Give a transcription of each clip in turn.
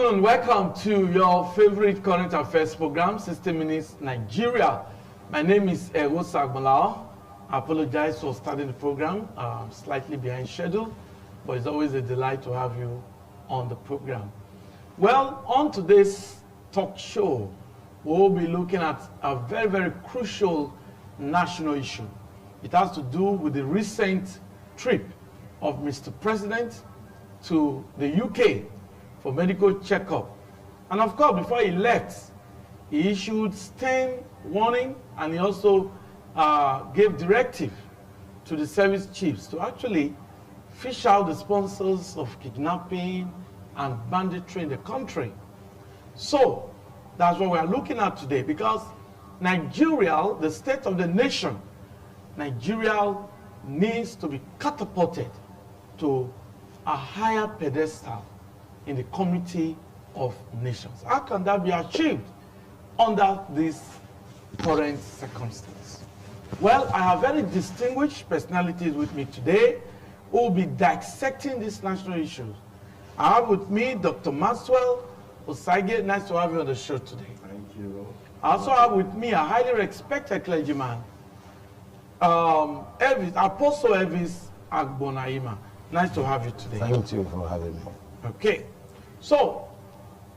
afternoon. Welcome to your favorite current affairs program, 60 Minutes Nigeria. My name is Erosa Agbalao. I apologize for starting the program. I'm slightly behind schedule, but it's always a delight to have you on the program. Well, on today's talk show, we'll be looking at a very, very crucial national issue. It has to do with the recent trip of Mr. President to the UK for medical checkup. And of course, before he left, he issued stern warning, and he also gave directive to the service chiefs to actually fish out the sponsors of kidnapping and banditry in the country. So that's what we're looking at today, because Nigeria, the state of the nation, Nigeria needs to be catapulted to a higher pedestal in the community of nations. How can that be achieved under this current circumstance? Well, I have very distinguished personalities with me today who will be dissecting these national issues. I have with me Dr. Maxwell Osage. Nice to have you on the show today. Thank you. I also have with me a highly respected clergyman, Apostle Elvis Agbonaima. Nice to have you today. Thank you for having me. Okay, so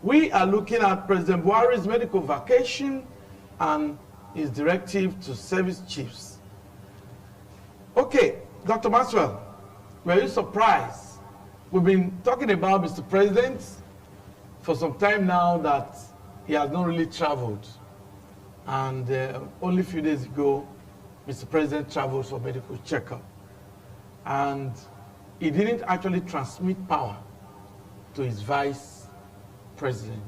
we are looking at President Buhari's medical vacation and his directive to service chiefs. Okay, Dr. Maxwell, were you surprised? We've been talking about Mr. President for some time now that he has not really traveled. And only a few days ago, Mr. President traveled for medical checkup. And he didn't actually transmit power to his vice president.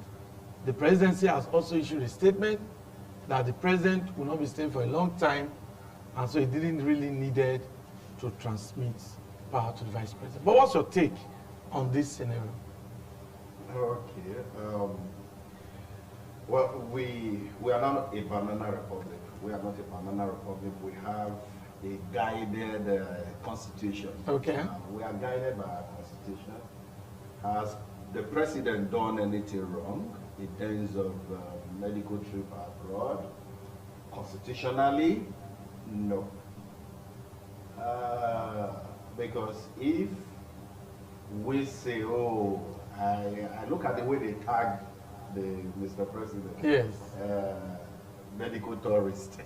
The presidency has also issued a statement that the president will not be staying for a long time, and so he didn't really needed to transmit power to the vice president. But what's your take on this scenario? Okay. Well, we are not a banana republic. We are not a banana republic. We have a guided constitution. Okay. We are guided by our constitution. Has the president done anything wrong in terms of medical trip abroad? Constitutionally, no. Because if we say, oh, I look at the way they tag Mr. President. Yes. Medical tourist.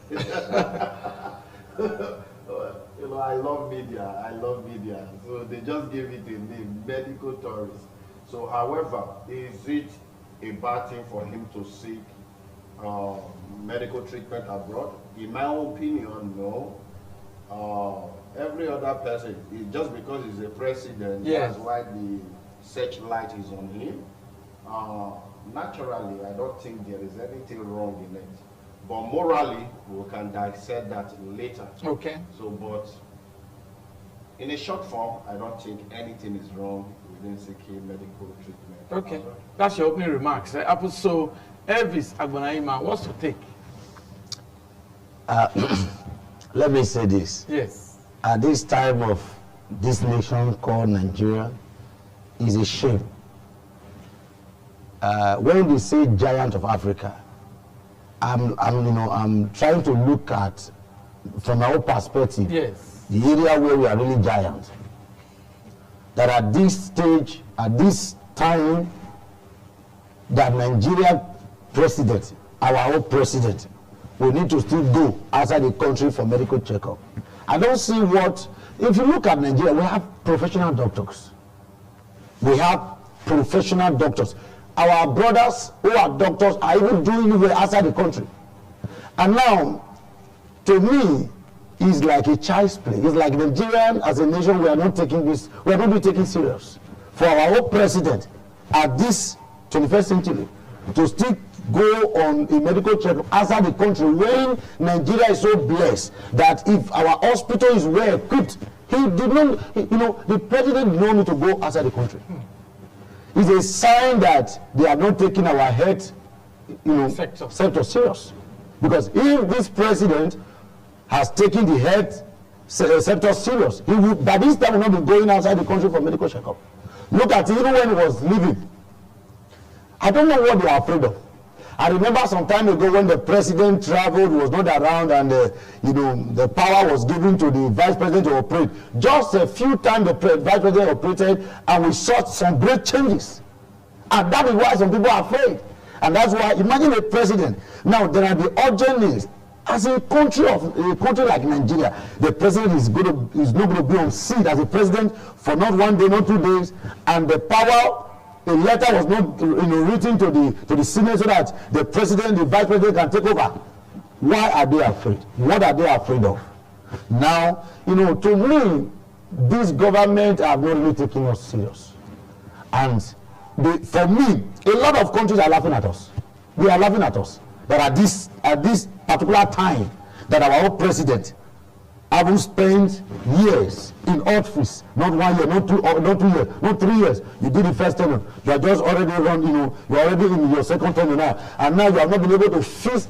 You know, I love media. So they just gave it a name, medical tourist. So, however, is it a bad thing for him to seek medical treatment abroad? In my opinion, no. Every other person, just because he's a president, yes, that's why the searchlight is on him. Naturally, I don't think there is anything wrong in it. But morally, we can dissect that later. Okay. So, but in a short form, I don't think anything is wrong within seeking medical treatment. Okay. That's your opening remarks. So, Elvis Agbonaima, what's your take? Let me say this. Yes. At this time of this nation called Nigeria, is a shame. When we say giant of Africa, I'm trying to look at, from our own perspective, yes, the area where we are really giant. That at this stage, at this time, that Nigeria president, our own president, will need to still go outside the country for medical checkup. I don't see what, if you look at Nigeria, we have professional doctors. We have professional doctors. Our brothers who are doctors are even doing it outside the country. And now, to me, it's like a child's play. It's like Nigerian as a nation, we are not taking this, we are not being taken serious. For our own president at this 21st century to still go on a medical checkup outside the country when Nigeria is so blessed that if our hospital is well equipped, he did not, the president did not need to go outside the country. It's a sign that they are not taking our health, sector serious. Because if this president has taken the health sector serious, he would, by this time, will not be going outside the country for medical checkup. Look at it, even when he was leaving, I don't know what they are afraid of. I remember some time ago when the president traveled, was not around, and the power was given to the vice president to operate. Just a few times the vice president operated, and we saw some great changes. And that is why some people are afraid. And that's why, imagine a president. Now, there are the urgent needs. As a country like Nigeria, the president is not going to be on seat as a president for not 1 day, not 2 days, and the power. A letter was not written to the Senate so that the president, the vice president can take over. Why are they afraid? What are they afraid of? Now, to me, this government are not really taking us serious. And for me, a lot of countries are laughing at us. They are laughing at us. But at this particular time, that our own president haven't spent years in office, not 1 year, not 2 years, not 3 years. You did the first tenure. You are just already you're already in your second tenure now. And now you have not been able to fix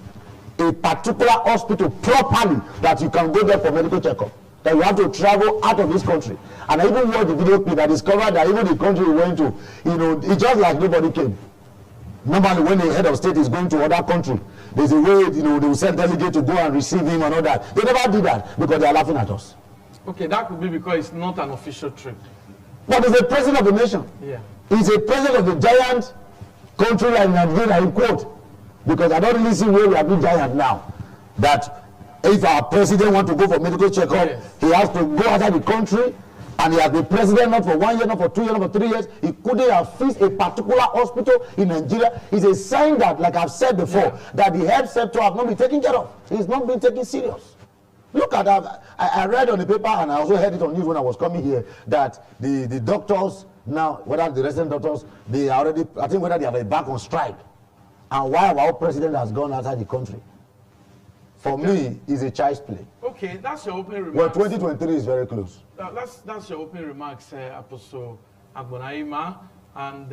a particular hospital properly that you can go there for medical checkup. That you have to travel out of this country. And I even watched the video clip that discovered that even the country we went to, it's just like nobody came. Normally when the head of state is going to other country, there's a way, they will send delegate to go and receive him and all that. They never did that because they are laughing at us. Okay, that could be because it's not an official trip. But he's the president of the nation. Yeah. He's a president of the giant country like Nigeria, in quote. Because I don't really see where we are being giant now. That if our president wants to go for medical checkup, yes, he has to go outside the country. And he has been president not for 1 year, not for 2 years, not for 3 years. He couldn't have fixed a particular hospital in Nigeria. It's a sign that, like I've said before, that the health sector has not been taken care of. It's not been taken serious. Look at that. I read on the paper, and I also heard it on news when I was coming here, that the doctors now, whether the resident doctors, they are already, I think whether they are back on strike. And why our president has gone outside the country. For me, it's a child's play. Okay, that's your opening remarks. Well, 2023 is very close. That's your opening remarks, Apostle Agbonaima. And,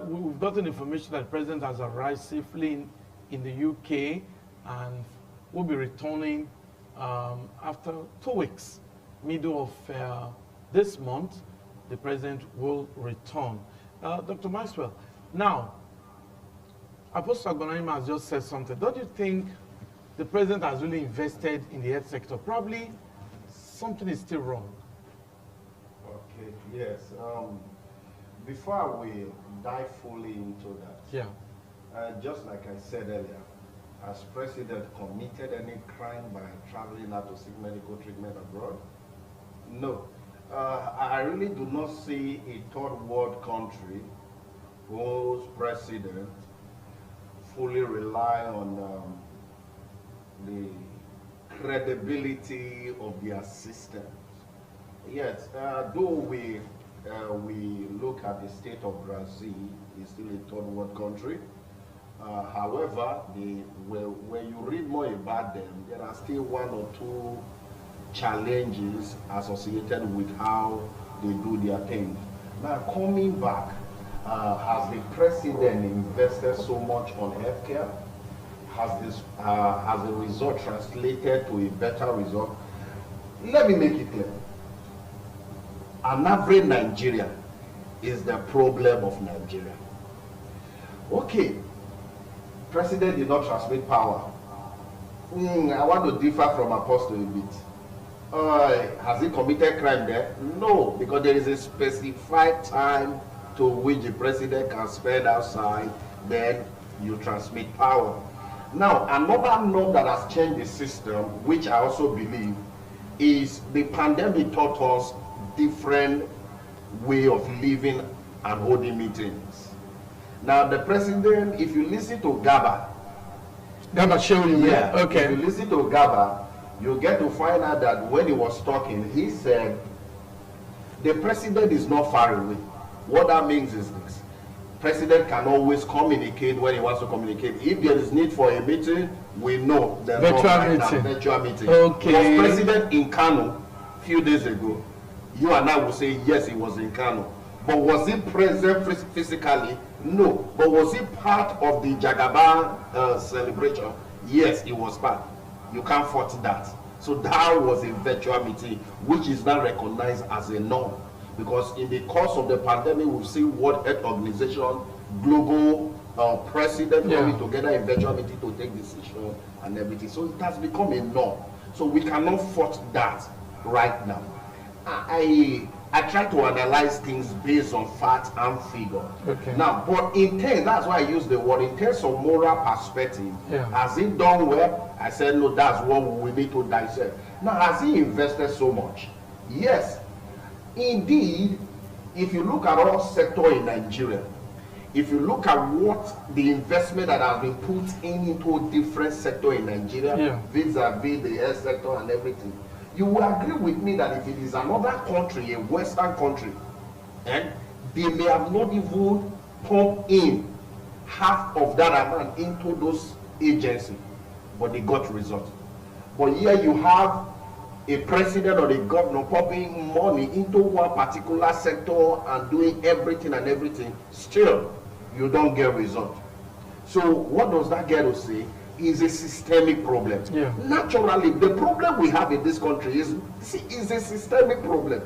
we've gotten information that the president has arrived safely in the UK and will be returning after 2 weeks. Middle of this month, the president will return. Dr. Maxwell, now, Apostle Agbonaima has just said something. Don't you think the president has really invested in the health sector? Probably something is still wrong. Okay, yes. Before we dive fully into that, yeah, just like I said earlier, has president committed any crime by traveling out to seek medical treatment abroad? No. I really do not see a third world country whose president fully rely on the credibility of their systems. Yes, though we look at the state of Brazil, it's still a third world country. However, when you read more about them, there are still 1 or 2 challenges associated with how they do their thing. Now, coming back, has the president invested so much on healthcare? Has the result translated to a better result? Let me make it clear. An average Nigerian is the problem of Nigeria. Okay, president did not transmit power. I want to differ from Apostle a bit. Has he committed crime there? No, because there is a specified time to which the president can spend outside, then you transmit power. Now, another norm that has changed the system, which I also believe, is the pandemic taught us different way of living and holding meetings. Now, the president, if you listen to Gaba show you, yeah, okay. If you listen to Gaba, you get to find out that when he was talking, he said, the president is not far away. What that means is this. President can always communicate when he wants to communicate. If there is need for a meeting, we know there's virtual meeting. Okay. Was president in Kano a few days ago? You and I will say yes, he was in Kano. But was he present physically? No. But was he part of the Jagaban celebration? Yes, he was part. You can't fault that. So that was a virtual meeting, which is now recognized as a norm. Because in the course of the pandemic, we've seen World Health Organization global president coming together in virtual meeting to take decision and everything. So it has become a norm. So we cannot fault that right now. I try to analyze things based on fact and figure. Okay. Now, but in terms, that's why I use the word, in terms of moral perspective, has he done well? I said, no, that's what we need to dissect. Now, has he invested so much? Yes. Indeed, if you look at all sectors in Nigeria, if you look at what the investment that has been put into different sectors in Nigeria, vis-a-vis the health sector and everything, you will agree with me that if it is another country, a Western country, and they may have not even pumped in half of that amount into those agencies, but they got results. But here you have a president or a governor pumping money into one particular sector and doing everything, still you don't get result. So what does that get to say? Is a systemic problem. Naturally, the problem we have in this country is a systemic problem.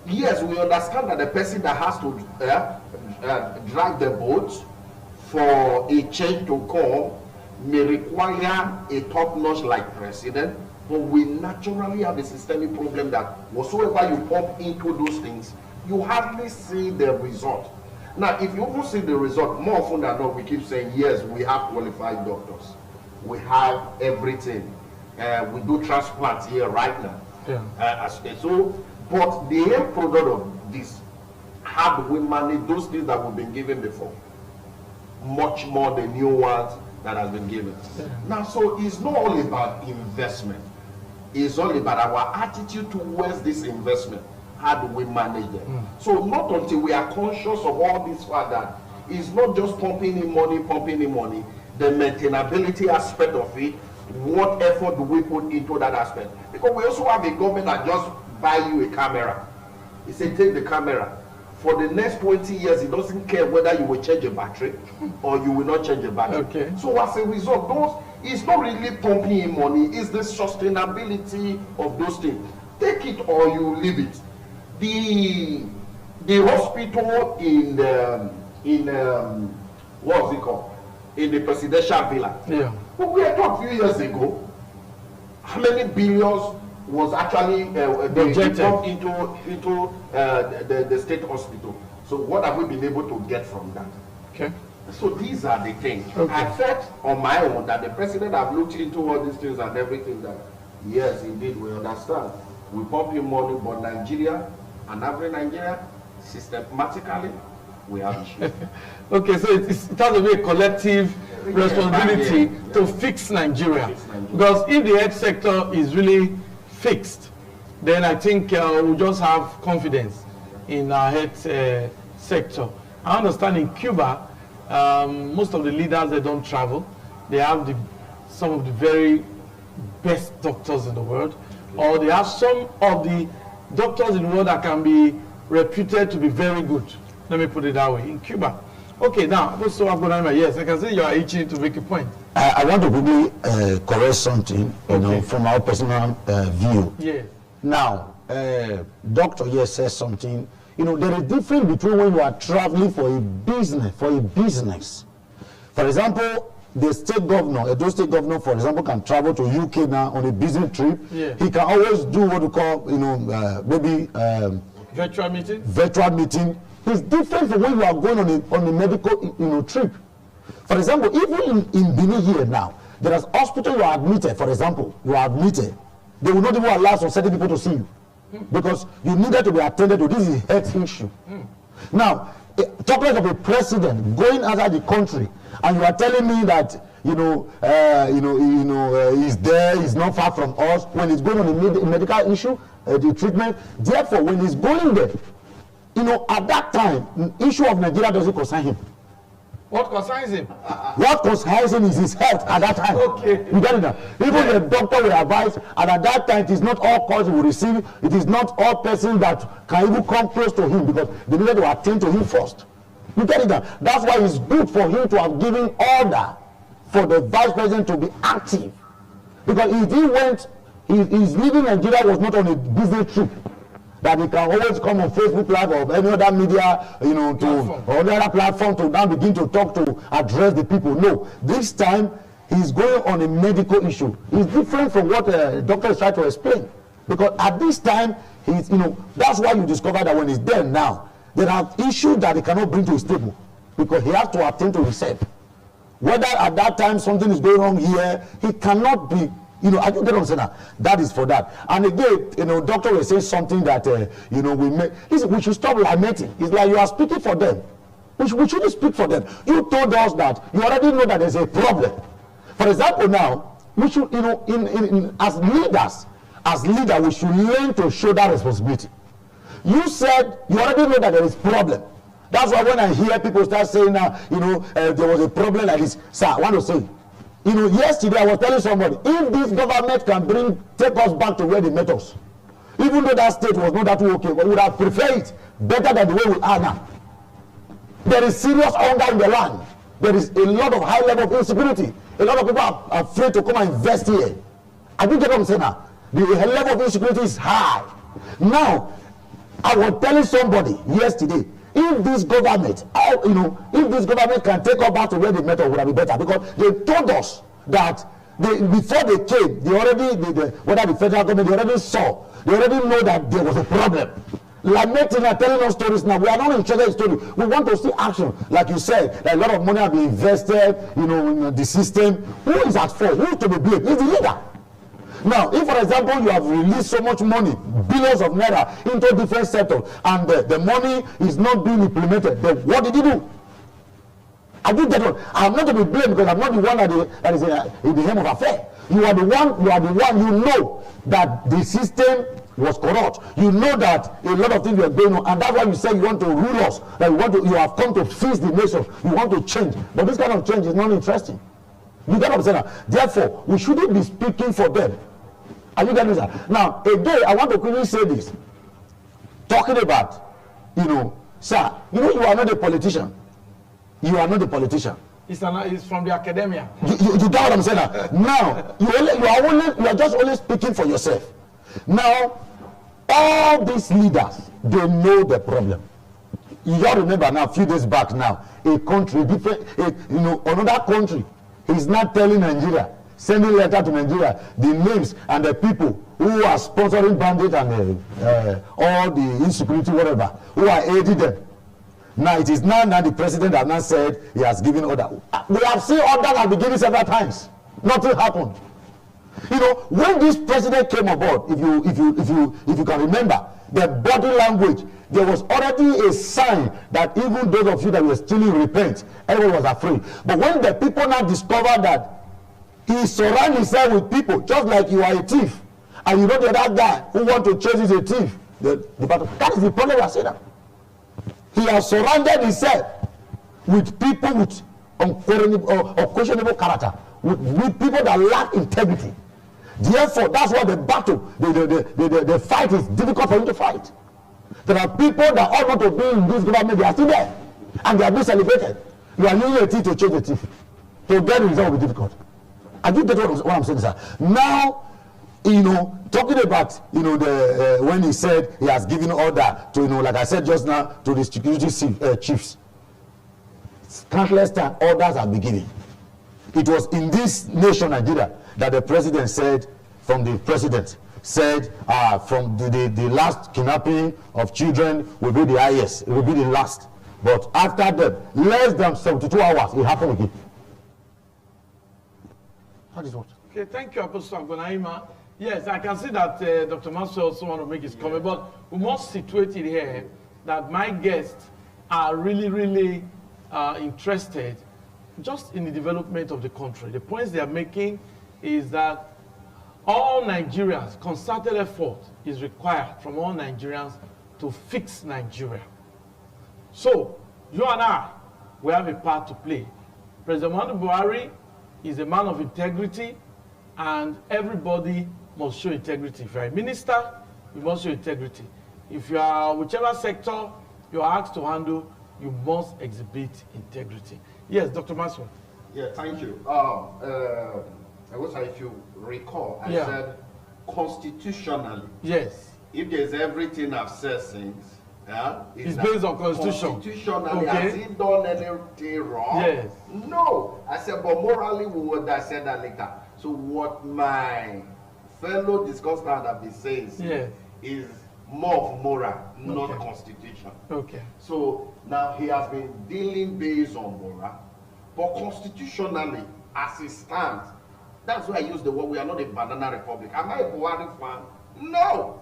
Yes, we understand that the person that has to drive the boat for a change to come may require a top-notch like president, but we naturally have a systemic problem that whatsoever you pump into those things, you hardly see the result. Now, if you even see the result, more often than not, we keep saying, yes, we have qualified doctors. We have everything. We do transplants here right now. But the end product of this, how do we manage those things that we've been given before? Much more the new ones that has been given. Now, so it's not all about investment. It's all about our attitude towards this investment. How do we manage them? So not until we are conscious of all this fact that it's not just pumping in money, the maintainability aspect of it, what effort do we put into that aspect? Because we also have a government that just buy you a camera. He said, take the camera. For the next 20 years, he doesn't care whether you will change a battery or you will not change a battery. So as a result, it's not really pumping in money, it's the sustainability of those things. Take it or you leave it. The hospital in what's it called? In the presidential villa. But we had talked a few years ago, how many billions was actually pumped into the state hospital. So what have we been able to get from that? So these are the things. I felt on my own that the president have looked into all these things and everything that, yes, indeed, we understand. We pump in money, but Nigeria, and every Nigeria, systematically, we have issues. So it has to be a collective responsibility to fix Nigeria. Because if the health sector is really fixed, then I think we'll just have confidence in our health sector. I understand in Cuba, most of the leaders, they don't travel. They have some of the very best doctors in the world, or they have some of the doctors in the world that can be reputed to be very good. Let me put it that way, in Cuba. Now, also yes, I can say you are itching to make a point. I want to quickly correct something, from our personal view. Now, Dr. Yes says something. There is a difference between when you are traveling for a business. For example, the state governor, Edo state governor, for example, can travel to UK now on a business trip. He can always do what we call, maybe virtual meeting. Virtual meeting. It's different from when you are going on a medical, trip. For example, even in Benin here now, there is hospital you are admitted. For example, you are admitted. They will not even allow some certain people to see you because you needed to be attended to. This is a health issue. Now, talking of a president going outside the country, and you are telling me that he's there, he's not far from us. When he's going on a medical issue, the treatment. Therefore, when he's going there, at that time, the issue of Nigeria doesn't concern him. What concerns him? What concerns him is his health at that time. You get it now? Even the doctor will advise, and at that time, it is not all calls he will receive. It is not all persons that can even come close to him because they needed to attend to him first. You get it now? That's why it's good for him to have given order for the vice president to be active. Because if he went, his leaving Nigeria was not on a business trip. that he can always come on Facebook Live or any other media, you know, or any other platform to now begin to talk to address the people. No, this time he's going on a medical issue. It's different from what the doctor is trying to explain. Because at this time, he's, you know, that's why you discover that when he's there now, there are issues that he cannot bring to his table because he has to attend to himself. Whether at that time something is going wrong here, he cannot be, you know, I don't get what I'm saying now. That is for that. And again, you know, doctor will say something that, you know, we should stop lamenting. It's like you are speaking for them. We shouldn't speak for them. You told us that you already know that there's a problem. For example, now, we should, you know, as leaders, we should learn to show that responsibility. You said you already know that there is problem. That's why when I hear people start saying now, you know, there was a problem like this. Sir, I want to say, you know, yesterday I was telling somebody, if this government can take us back to where they met us, even though that state was not that okay, but we would have preferred it better than the way we are now. There is serious hunger in the land. There is a lot of high level of insecurity. A lot of people are afraid to come and invest here. I do get what I'm saying now. The level of insecurity is high. Now, I was telling somebody yesterday, if this government, you know, if this government can take us back to where they met us, would have been better, because they told us that before they came, they already, whether the federal government, they already know that there was a problem. Lamenting and telling us stories now. We are not interested in story. We want to see action. Like you said, that a lot of money have been invested, you know, in the system. Who is at fault? Who is to be blamed? It's the leader. Now, if, for example, you have released so much money, billions of naira into different sectors, and the money is not being implemented, then what did you do? I do get one. I'm not to be blamed because I'm not the one that is in the helm of affair. You are the one, you know that the system was corrupt. You know that a lot of things were going on, and that's why you say you want to rule us, that you have come to fix the nation, you want to change. But this kind of change is not interesting. You get what I'm saying? Therefore, we shouldn't be speaking for them. Are you getting that? Now, again, I want to quickly say this. Talking about, you know, sir, you know, you are not a politician. You are not a politician. It's from the academia. You get what I'm saying now? Now, you are just only speaking for yourself. Now, all these leaders, they know the problem. You all remember now, a few days back now, a country, another country is not telling Nigeria, sending letter to Nigeria, the names and the people who are sponsoring bandits and all the insecurity, whatever, who are aiding them. Now it is now the president has now said he has given order. We have seen orders at the beginning several times. Nothing happened. You know, when this president came aboard, if you can remember, the body language, there was already a sign that even those of you that were stealing repent, everyone was afraid. But when the people now discovered that he surrounded himself with people, just like you are a thief, and you know the other guy who want to chase is a thief, that is the problem we are saying now. He has surrounded himself with people with unquestionable character, with people that lack integrity. Therefore, that's why the battle, the fight is difficult for him to fight. There are people that ought not to be in this government, they are still there, and they are being celebrated. You are using a thief to change the thief. To get the result will be difficult. I do get what I'm saying, sir. Now, you know, talking about, you know, when he said he has given order to, you know, like I said just now, to the security chiefs. Countless times orders have been given. It was in this nation, Nigeria, that the president said, from the last kidnapping of children will be the highest, it will be the last. But after that, less than 72 hours, it happened again. That is what. Okay, thank you, Apostle Agbonaima. Yes, I can see that Dr. Masu also want to make his comment, but we must situate it here that my guests are really interested just in the development of the country. The points they are making is that all Nigerians, concerted effort is required from all Nigerians to fix Nigeria. So, you and I, we have a part to play. President Buhari is a man of integrity, and everybody must show integrity. If you're a minister, you must show integrity. If you are whichever sector you are asked to handle, you must exhibit integrity. Yes, Dr. Masu. Yeah, thank you. If you recall, I said constitutionally. Yes. if there's everything I've said since, it's based on constitution. Constitutionally, has he done anything wrong? Yes. No. I said, but morally, we would have said that later. So what my fellow discussant have been saying is more of moral, not constitution. Okay. So now he has been dealing based on moral, but constitutionally, as it stands, that's why I use the word, we are not a banana republic. Am I a Buhari fan? No.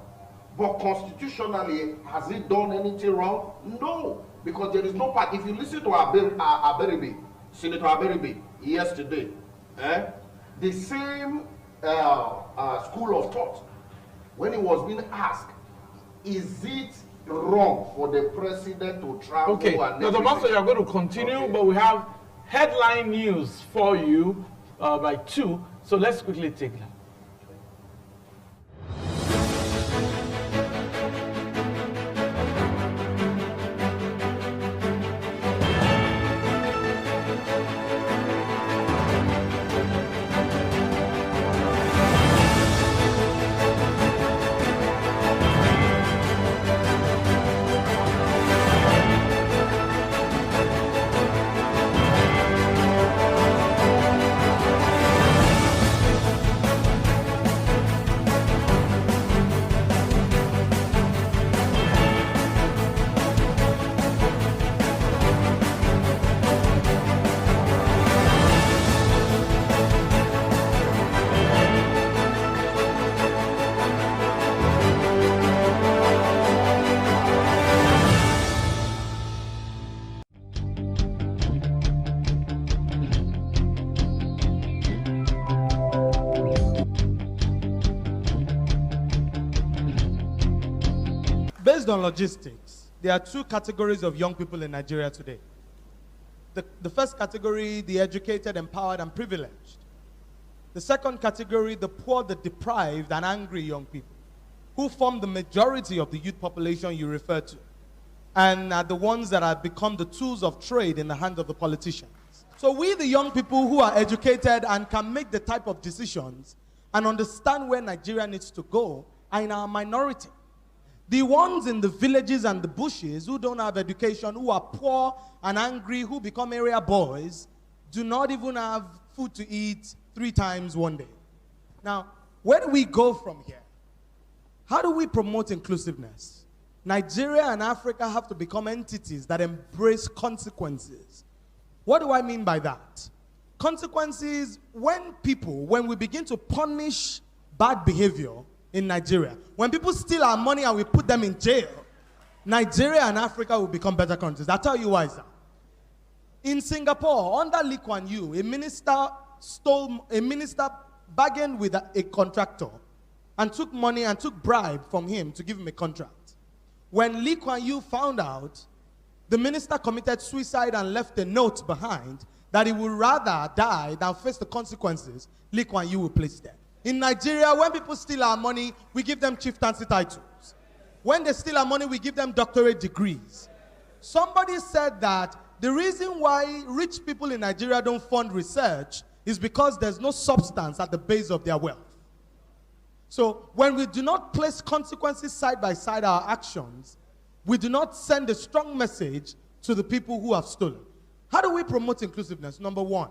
But constitutionally, has he done anything wrong? No. Because there is no part. If you listen to Aberibe, Senator Aberibe, yesterday, the same school of thought, when he was being asked, is it wrong for the president to travel? Okay, now the master, you are going to continue, but we have headline news for you by 2, so let's quickly take that. Based on logistics, there are 2 categories of young people in Nigeria today. The first category, the educated, empowered, and privileged. The second category, the poor, the deprived, and angry young people, who form the majority of the youth population you refer to, and are the ones that have become the tools of trade in the hands of the politicians. So we, the young people who are educated and can make the type of decisions and understand where Nigeria needs to go, are in our minority. The ones in the villages and the bushes who don't have education, who are poor and angry, who become area boys, do not even have food to eat 3 times one day. Now, where do we go from here? How do we promote inclusiveness? Nigeria and Africa have to become entities that embrace consequences. What do I mean by that? Consequences, when we begin to punish bad behavior in Nigeria, when people steal our money and we put them in jail, Nigeria and Africa will become better countries. I'll tell you why, sir. In Singapore, under Lee Kuan Yew, a minister bargained with a contractor and took money and took bribe from him to give him a contract. When Lee Kuan Yew found out, the minister committed suicide and left a note behind that he would rather die than face the consequences Lee Kuan Yew will place there. In Nigeria, when people steal our money, we give them chieftaincy titles. When they steal our money, we give them doctorate degrees. Somebody said that the reason why rich people in Nigeria don't fund research is because there's no substance at the base of their wealth. So when we do not place consequences side by side our actions, we do not send a strong message to the people who have stolen. How do we promote inclusiveness? Number 1,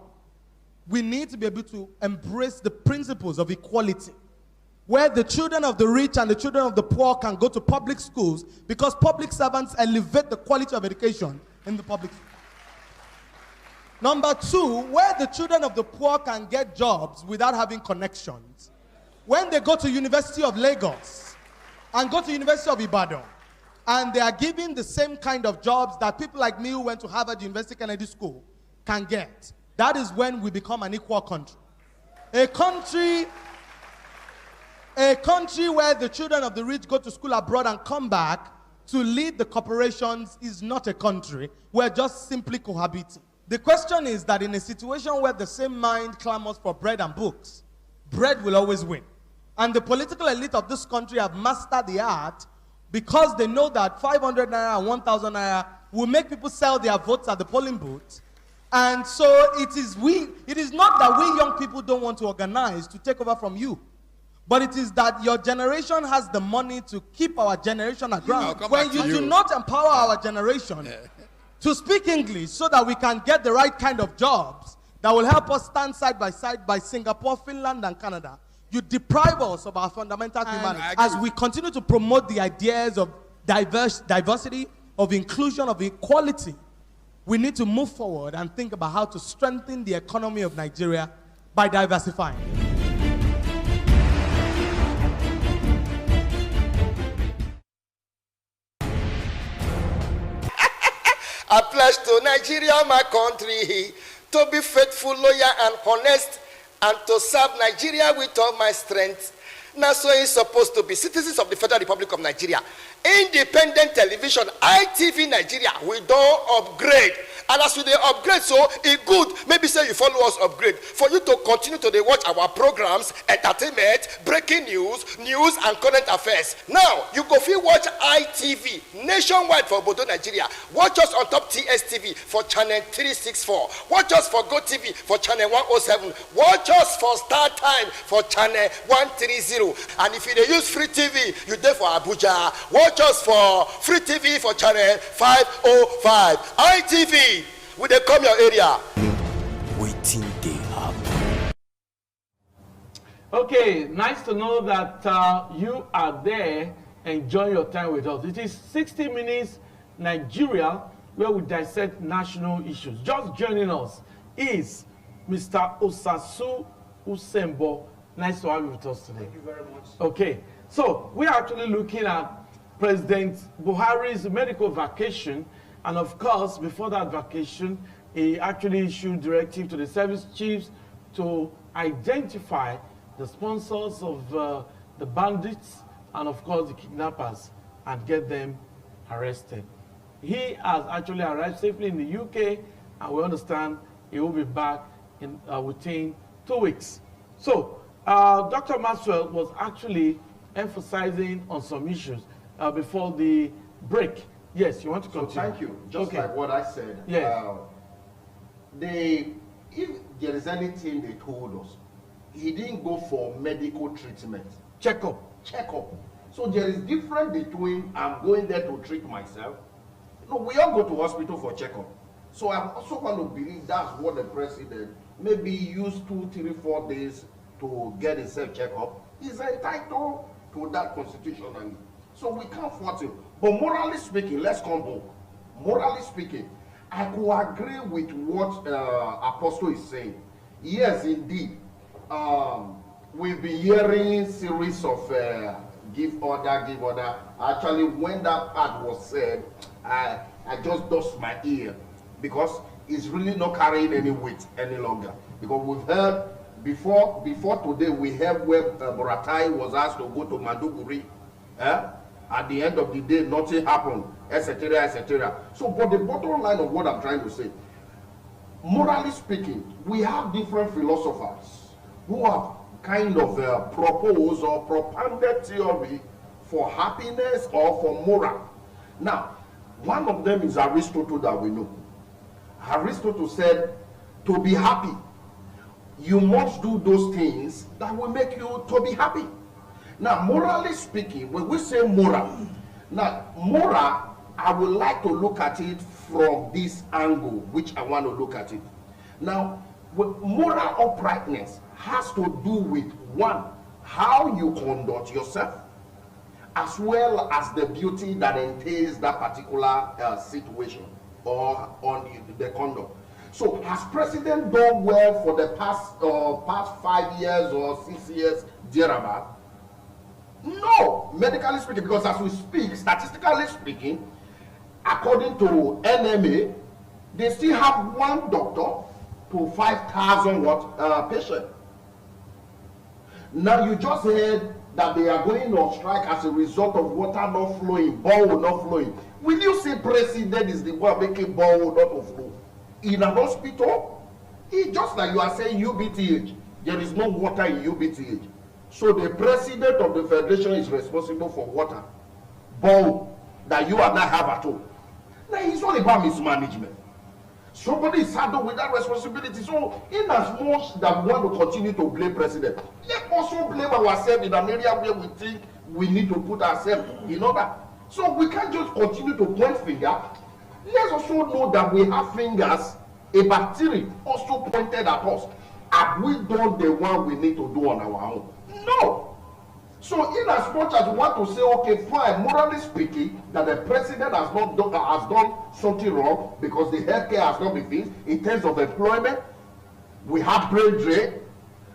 we need to be able to embrace the principles of equality, where the children of the rich and the children of the poor can go to public schools because public servants elevate the quality of education in the public schools. Number 2, where the children of the poor can get jobs without having connections. When they go to University of Lagos and go to University of Ibadan, and they are given the same kind of jobs that people like me who went to Harvard University Kennedy School can get, that is when we become an equal country. A country where the children of the rich go to school abroad and come back to lead the corporations is not a country. We're just simply cohabiting. The question is that in a situation where the same mind clamors for bread and books, bread will always win. And the political elite of this country have mastered the art because they know that 500 naira and 1,000 naira will make people sell their votes at the polling booth. And so it is not that we young people don't want to organize to take over from you. But it is that your generation has the money to keep our generation aground. When you do not empower our generation to speak English so that we can get the right kind of jobs that will help us stand side by Singapore, Finland, and Canada, you deprive us of our fundamental humanity. As we continue to promote the ideas of diversity, of inclusion, of equality, we need to move forward and think about how to strengthen the economy of Nigeria by diversifying. I pledge to Nigeria, my country, to be faithful, loyal, and honest, and to serve Nigeria with all my strength. Now, so it's supposed to be citizens of the Federal Republic of Nigeria. Independent television, ITV Nigeria, we don't upgrade. And as we dey upgrade, so it good. Maybe say you follow us upgrade. For you to continue to dey watch our programs, entertainment, breaking news, and current affairs. Now, you go fit watch ITV nationwide for Obodo Nigeria. Watch us on top TSTV for channel 364. Watch us for GoTV for channel 107. Watch us for Star Time for channel 130. And if you dey use free TV, you dey for Abuja. Watch us for free TV for channel 505. ITV, we dey come your area. Waiting they happen. Okay, nice to know that you are there enjoying your time with us. It is 60 Minutes Nigeria, where we dissect national issues. Just joining us is Mr. Osasu Usembo. Nice to have you with us today. Thank you very much. Okay, so we are actually looking at President Buhari's medical vacation, and of course, before that vacation, he actually issued directive to the service chiefs to identify the sponsors of the bandits and of course the kidnappers and get them arrested. He has actually arrived safely in the UK, and we understand he will be back in within 2 weeks. So, Dr. Maxwell was actually emphasizing on some issues before the break. Yes, you want to continue? So thank you. Just like what I said. Yes. If there is anything they told us, he didn't go for medical treatment. Checkup. So there is difference between I'm going there to treat myself. No, we all go to hospital for checkup. So I also want to believe that's what the president maybe used 2, 3, 4 days to get himself checked up. He's entitled to that constitutionally. So we can't fault him. But morally speaking, let's come home. Morally speaking, I could agree with what Apostle is saying. Yes, indeed. We've been hearing series of give order. Actually, when that part was said, I just dust my ear because it's really not carrying any weight any longer. Because we've heard before today, we heard where Buratai was asked to go to Manduguri. At the end of the day, nothing happened, etc., etc. So, but the bottom line of what I'm trying to say, morally speaking, we have different philosophers who have kind of proposed or propounded theory for happiness or for moral. Now, one of them is Aristotle that we know. Aristotle said, to be happy, you must do those things that will make you to be happy. Now, morally speaking, when we say moral, I would like to look at it from this angle, which I want to look at it. Now, moral uprightness has to do with, one, how you conduct yourself, as well as the beauty that entails that particular situation or on the conduct. So, has President done well for the past 5 years or 6 years, thereabout? No, medically speaking, because as we speak, statistically speaking, according to NMA, they still have 1 doctor to 5,000 patients. Now you just heard that they are going on strike as a result of water not flowing, borehole not flowing. Will you say president is the one making borehole not to flow? In a hospital, it's just like you are saying UBTH, there is no water in UBTH. So the president of the federation is responsible for water, borehole that you and I have at home. Now it's all about mismanagement. Somebody is saddled with that responsibility. So, in as much that we want to continue to blame president, let's also blame ourselves in an area where we think we need to put ourselves in order. So we can't just continue to point finger. Let's also know that we have fingers, a bacteria also pointed at us. Have we done the one we need to do on our own? No. So in as much as we want to say, okay, fine, morally speaking, that the president has done something wrong because the healthcare has not been fixed in terms of employment, we have brain drain,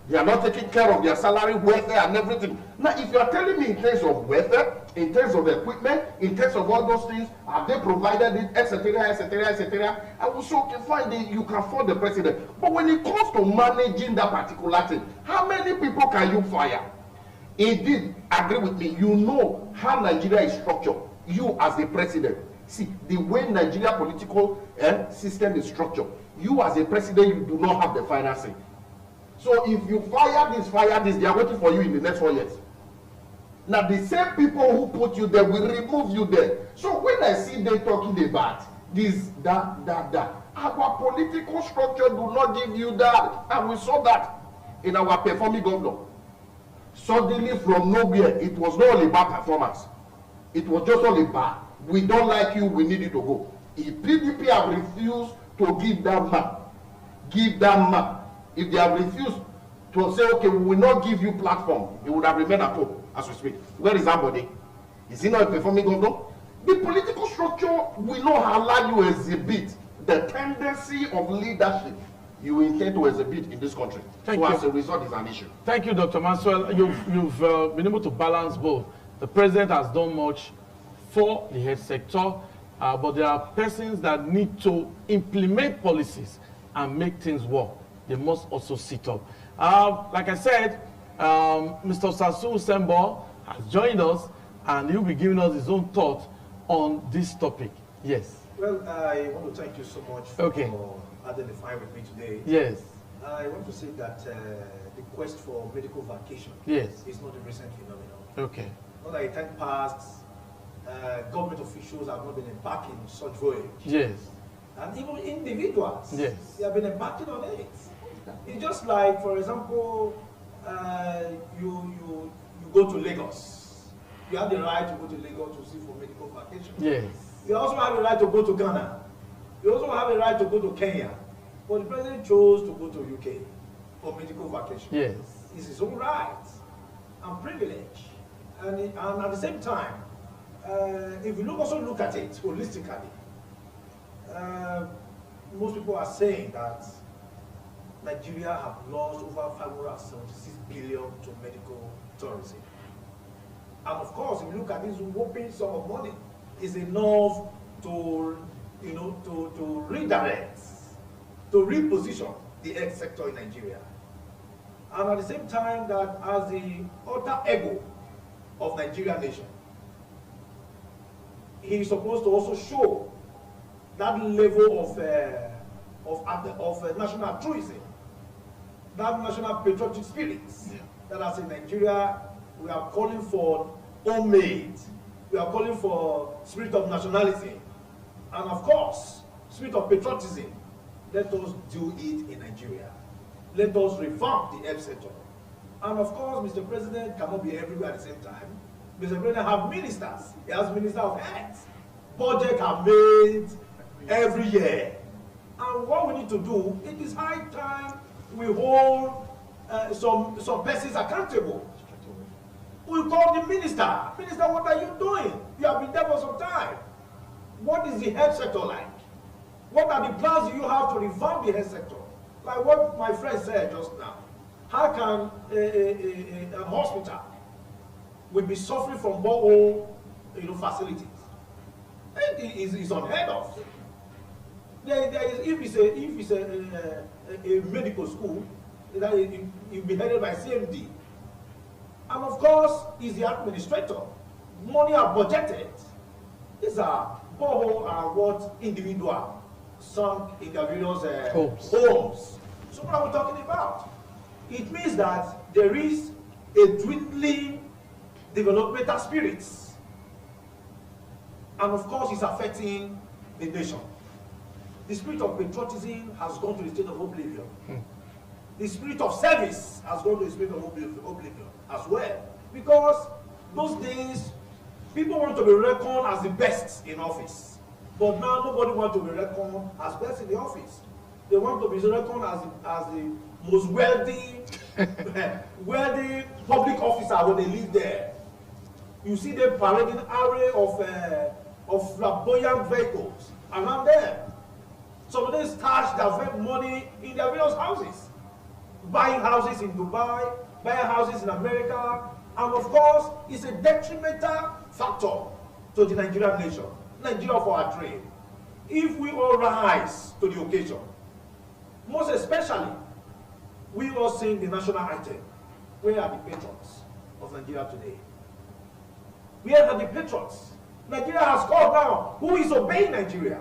they are not taking care of their salary, welfare, and everything. Now, if you are telling me in terms of welfare, in terms of equipment, in terms of all those things, have they provided it, etc., etc., etc., I will say, okay, fine, you can afford the president. But when it comes to managing that particular thing, how many people can you fire? Indeed, agree with me. You know how Nigeria is structured. You as the president, see the way Nigeria political system is structured. You as a president, you do not have the financing. So if you fire this, they are waiting for you in the next 4 years. Now the same people who put you there will remove you there. So when I see them talking about this, that, our political structure do not give you that, and we saw that in our performing governor. Suddenly from nowhere, it was not only bad performance. It was just only bad. We don't like you, we need you to go. If PDP have refused to give that man, if they have refused to say, okay, we will not give you platform, he would have remained at home as we speak. Where is that body? Is he not a performing governor? The political structure will not allow you to exhibit the tendency of leadership you intend to exhibit in this country. Thank you. As a result, is an issue. Thank you, Dr. Maxwell. You've been able to balance both. The president has done much for the health sector, but there are persons that need to implement policies and make things work. They must also sit up. Like I said, Mr. Sasu Sembo has joined us, and he'll be giving us his own thought on this topic. Yes. Well, I want to thank you so much for identifying with me today. Yes. I want to say that the quest for medical vacation is not a recent phenomenon. Okay. Not like time past, government officials have not been embarking on such voyage. Yes. And even individuals, yes, they have been embarking on it. It's just like, for example, you go to Lagos. You have the right to go to Lagos to see for medical vacation. Yes. You also have the right to go to Ghana. You also have the right to go to Kenya. But the president chose to go to UK for medical vacation. Yes. It's his own right and privilege. And at the same time, if you also look at it holistically, most people are saying that Nigeria have lost over 576 billion to medical tourism. And of course, if you look at this whopping sum of money, it's enough to, to redirect, to reposition the health sector in Nigeria. And at the same time, that as the alter ego of Nigerian nation, he is supposed to also show that level of national altruism, that national patriotic spirit, that as in Nigeria, we are calling for homemade, we are calling for spirit of nationalism, and of course, spirit of patriotism. Let us do it in Nigeria. Let us revamp the health sector. And of course, Mr. President cannot be everywhere at the same time. Mr. President have ministers. He has Minister of Health. Budget are made every year. And what we need to do, it is high time we hold some persons accountable. We call the minister. Minister, what are you doing? You have been there for some time. What is the health sector like? What are the plans you have to revamp the health sector? Like what my friend said just now. How can a hospital will be suffering from borehole facilities? It is unheard of. If it's a medical school, it will be headed by CMD. And of course, is the administrator. Money are budgeted. These are borehole are what individual sunk in their various homes. So what are we talking about? It means that there is a dwindling developmental spirits. And of course, it's affecting the nation. The spirit of patriotism has gone to the state of oblivion. The spirit of service has gone to the spirit of oblivion as well. Because those days, people want to be reckoned as the best in office. But now nobody wants to be reckoned as best in the office. They want to be reckoned as the most wealthy, wealthy public officer when they live there. You see them parading array of flamboyant vehicles around there. Some of them stash their money in their various houses, buying houses in Dubai, buying houses in America, and of course, it's a detrimental factor to the Nigerian nation, Nigeria for our trade. If we all rise to the occasion, most especially, we all sing the national anthem. Where are the patriots of Nigeria today? Where are the patriots? Nigeria has called now. Who is obeying Nigeria?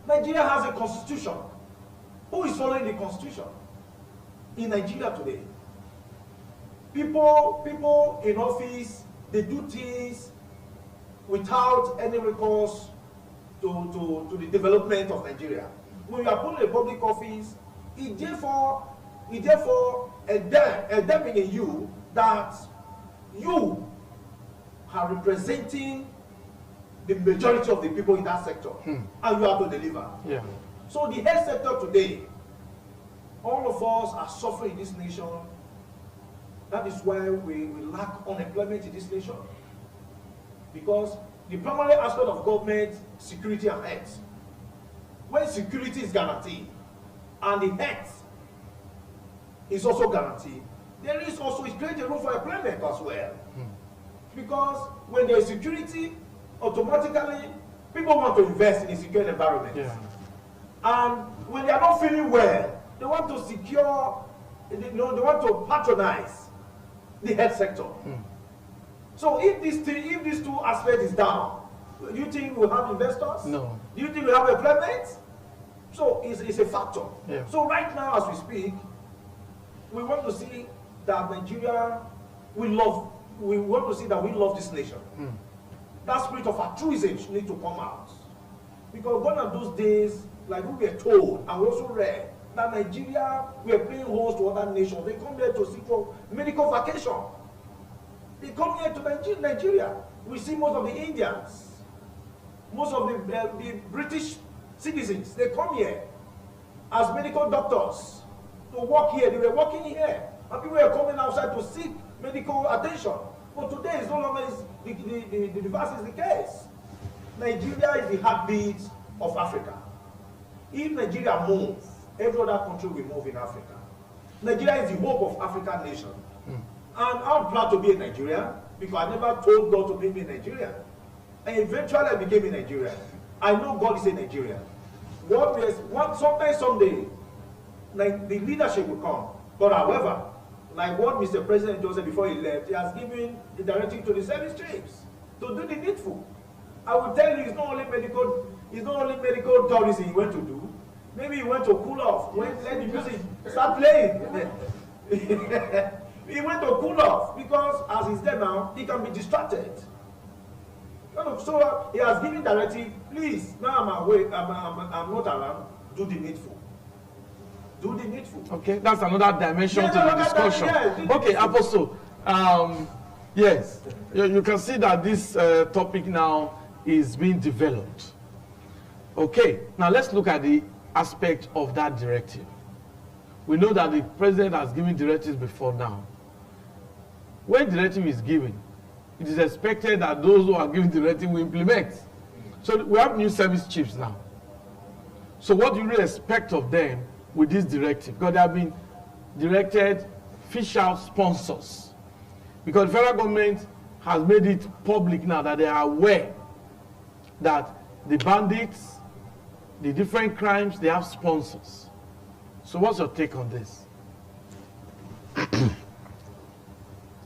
Nigeria has a constitution. Who is following the constitution? In Nigeria today, people in office, they do things without any recourse to the development of Nigeria. When you are put in a public office, it therefore endemic in you that you are representing the majority of the people in that sector, and you have to deliver. Yeah. So the health sector today, all of us are suffering in this nation. That is why we lack unemployment in this nation. Because the primary aspect of government, security and health. When security is guaranteed and the health is also guaranteed, there is also, it creates a room for employment as well. Because when there is security, automatically people want to invest in a secure environment. Yeah. And when they are not feeling well, they want to secure, they want to patronize the health sector. So if these two aspects is down, do you think we'll have investors? No. Do you think we'll have employment? So it's a factor. Yeah. So right now as we speak, we want to see that Nigeria, we want to see that we love this nation. That spirit of altruism needs to come out. Because one of those days, like we were told, and we also read, that Nigeria, we are playing host to other nations. They come here to seek for medical vacation. They come here to Nigeria. We see most of the Indians, most of the British citizens, they come here as medical doctors to work here. They were working here. And people were coming outside to seek medical attention. But today, it's no longer the reverse is the case. Nigeria is the heartbeat of Africa. If Nigeria moves, every other country will move in Africa. Nigeria is the hope of African nation. And I'm proud to be a Nigerian because I never told God to make me a Nigerian. And eventually I became a Nigerian. I know God is a Nigerian. Sometime, someday, like the leadership will come. But however, like what Mr. President Joseph before he left, he has given the directive to the service chiefs to do the needful. I will tell you, it's not only medical tourism he went to do. Maybe he went to cool off. Let the music start playing. He went to cool off because as he's there now, he can be distracted. So he has given directive, please, now I'm away, I'm not around, do the needful. Do the needful. Okay, that's another dimension to the discussion. Okay, Apostle, yes, you can see that this topic now is being developed. Okay, now let's look at the aspect of that directive. We know that the president has given directives before now. When directive is given, it is expected that those who are giving directive will implement. So we have new service chiefs now. So what do you really expect of them with this directive? Because they have been directed fish out sponsors. Because the federal government has made it public now that they are aware that the bandits, the different crimes, they have sponsors. So what's your take on this?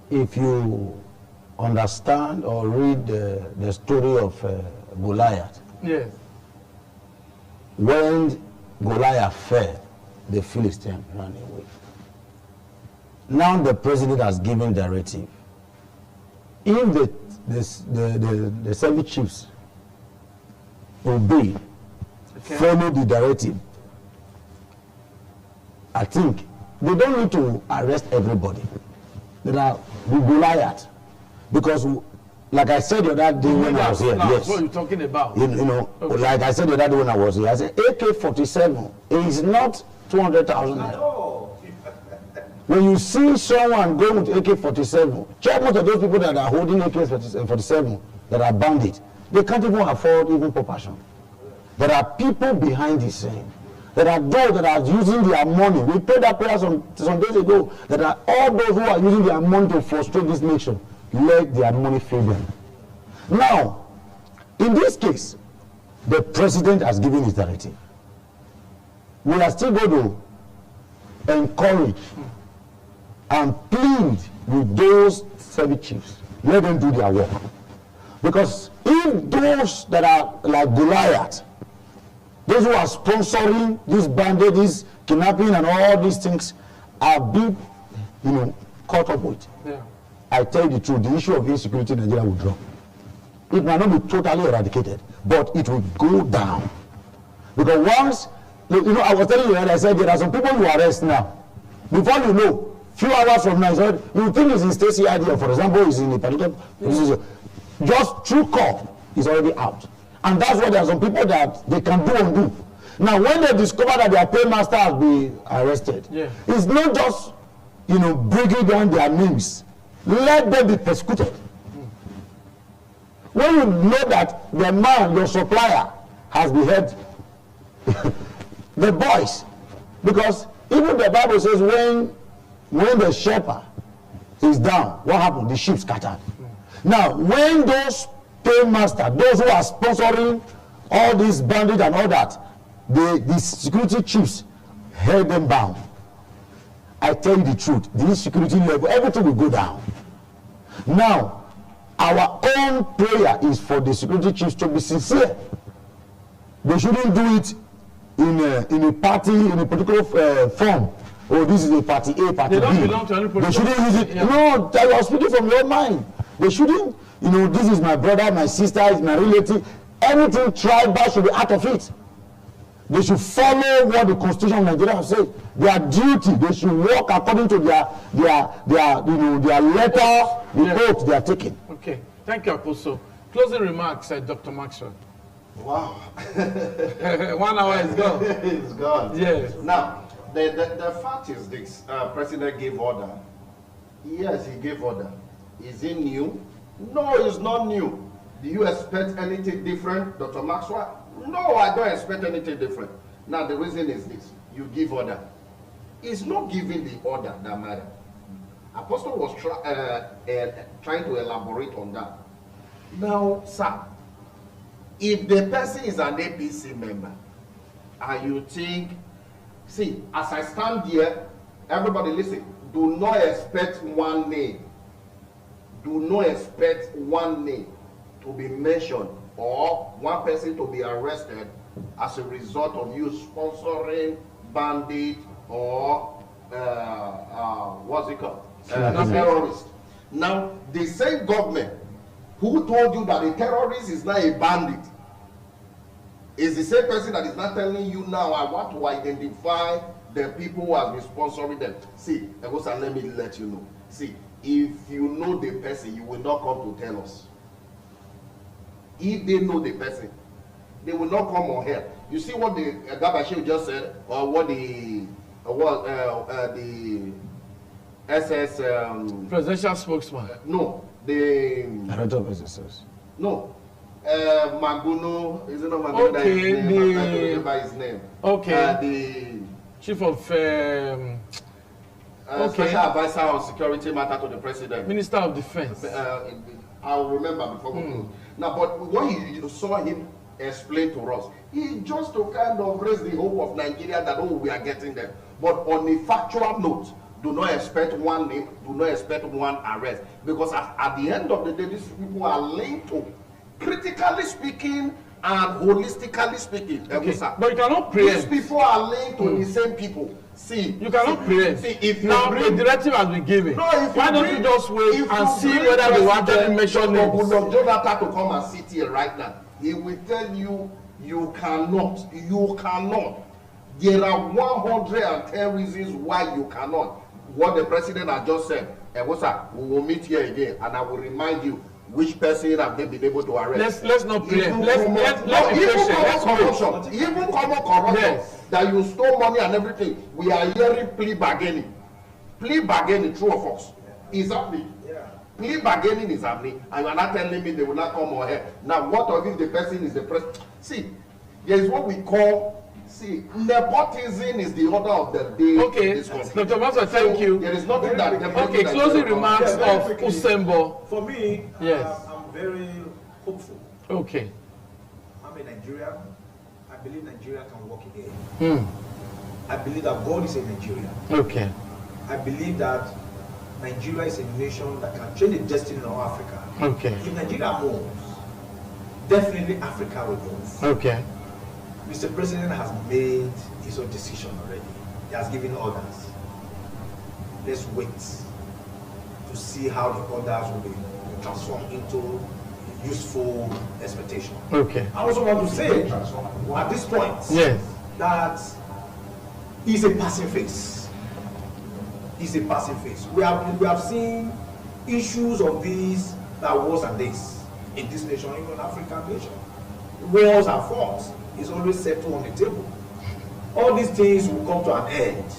If you understand or read the story of Goliath, yes. When Goliath fell, the Philistines ran away. Now the president has given directive. If the service chiefs obey, follow the directive, I think they don't need to arrest everybody. There are Goliath, because like I said the other day when I was here, yes. What are you talking about? You know, like I said the other day when I was here, I said AK-47 is not 200,000 naira. When you see someone going with AK-47, check most of those people that are holding AK-47 that are bandits. They can't even afford even proportion. There are people behind the scene. There are those that are using their money. We prayed that prayer some days ago. That are all those who are using their money to frustrate this nation. Let their money fail them. Now, in this case, the president has given his directive. We are still going to encourage and plead with those service chiefs. Let them do their work. Because if those that are like Goliath, those who are sponsoring this bandit, this kidnapping and all these things are being, caught up with. Yeah. I tell you the truth, the issue of insecurity in Nigeria will drop. It might not be totally eradicated, but it will go down. Because once, I was telling you, I said there are some people who arrest now. Before you know, few hours from now, you think it's in Stacey idea, for example, is in a particular position. Just through call is already out. And that's why there are some people that they can do and do. Now, when they discover that their paymaster has been arrested, it's not just, bringing down their names. Let them be persecuted. When you know that the man, your supplier, has beheaded the boys, because even the Bible says when the shepherd is down, what happened? The sheep scattered. Now, when those paymaster, those who are sponsoring all these bandits and all that, the security chiefs held them bound. I tell you the truth, the insecurity level, everything will go down. Now, our own prayer is for the security chiefs to be sincere. They shouldn't do it in a party, in a particular form. Oh, this is a party A, party B. They don't belong to any political. They shouldn't use it. Yeah. No, I was speaking from your mind. They shouldn't, this is my brother, my sister, is my relative. Anything tribal should be out of it. They should follow what the Constitution of Nigeria has said. Their duty, they should work according to their letter, the oath they are taking. Okay, thank you, Apostle. Closing remarks, Dr. Maxwell. Wow. 1 hour is gone. It's gone. Yes. Now, the fact is this: President gave order. Yes, he gave order. Is it new? No, it's not new. Do you expect anything different, Dr. Maxwell? No, I don't expect anything different. Now, the reason is this. You give order. It's not giving the order that matters. Apostle was trying to elaborate on that. Now, sir, if the person is an APC member, and you think, see, as I stand here, everybody listen, do not expect one name. Do not expect one name to be mentioned or one person to be arrested as a result of you sponsoring bandit or what's it called? Terrorist. Now, the same government who told you that a terrorist is not a bandit is the same person that is not telling you now, I want to identify the people who have been sponsoring them. See, Egosa, let me let you know. See, if you know the person, you will not come to tell us. If they know the person, they will not come on here. You see what the Gabashev just said, or what the SS presidential spokesman. No, the Director of SSS. No, Maguno. Is it not Maguno? Okay, that is his name? I don't remember his name. Okay. The chief of special advisor on security matter to the president. Minister of Defense. I'll remember before we go. Now, but when you saw him explain to us, he just to kind of raise the hope of Nigeria that, oh, we are getting them. But on a factual note, do not expect one name, do not expect one arrest. Because at the end of the day, these people are linked to, critically speaking and holistically speaking. Okay. But you cannot preempt. These people are linked to the same people. See, you cannot preempt. See, if now the directive has been given. No, why don't you just wait and see whether they want to mention names? Jonathan to come and sit here right now. He will tell you You cannot. You cannot. There are 110 reasons why you cannot. What the president has just said, we will meet here again, and I will remind you which person have they been able to arrest. Let's not play. Let's be patient. Even common corruption, yes, that you stole money and everything. We are hearing plea bargaining. Plea bargaining, true of us, is happening. Plea bargaining is happening, and you are not telling me they will not come on here. Now, what if the person is the president? See, there is what we call, nepotism is the order of the day. Okay, Dr. Master, thank you. There is nothing that. Okay, closing remarks of Usembo. For me, yes, I'm very hopeful. Okay. I'm a Nigerian. I believe Nigeria can work again. I believe that God is in Nigeria. Okay. I believe that Nigeria is a nation that can change the destiny of Africa. Okay. If Nigeria moves, definitely Africa will move. Okay. Mr. President has made his own decision already. He has given orders. Let's wait to see how the orders will be transformed into useful expectation. Okay. I also want to say at this point, yes, that is a passing phase. It's a passing phase. We have seen issues of these that are worse than this in this nation, even African nation. Wars and forms is always settled on the table. All these things will come to an end.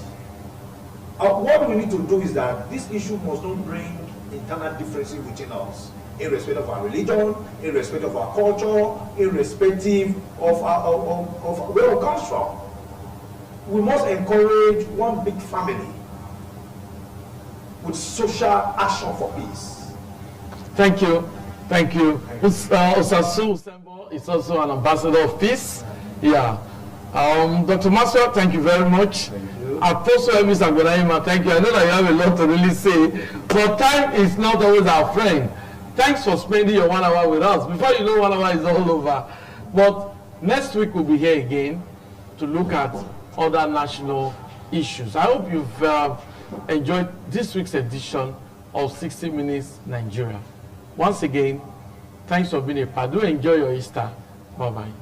What we need to do is that this issue must not bring internal differences within us, irrespective of our religion, irrespective of our culture, irrespective of where we come from. We must encourage one big family with social action for peace. Thank you. Thank you. Osasu Usembo is also an ambassador of peace. Yeah. Dr. Maswa, thank you very much. Thank you. Apostle Emis Agbonaima, thank you. I know that you have a lot to really say, but time is not always our friend. Thanks for spending your 1 hour with us. Before you know, 1 hour is all over. But next week we'll be here again to look at other national issues. I hope you've enjoyed this week's edition of 60 Minutes Nigeria. Once again, thanks for being a part. Do enjoy your Easter. Bye-bye.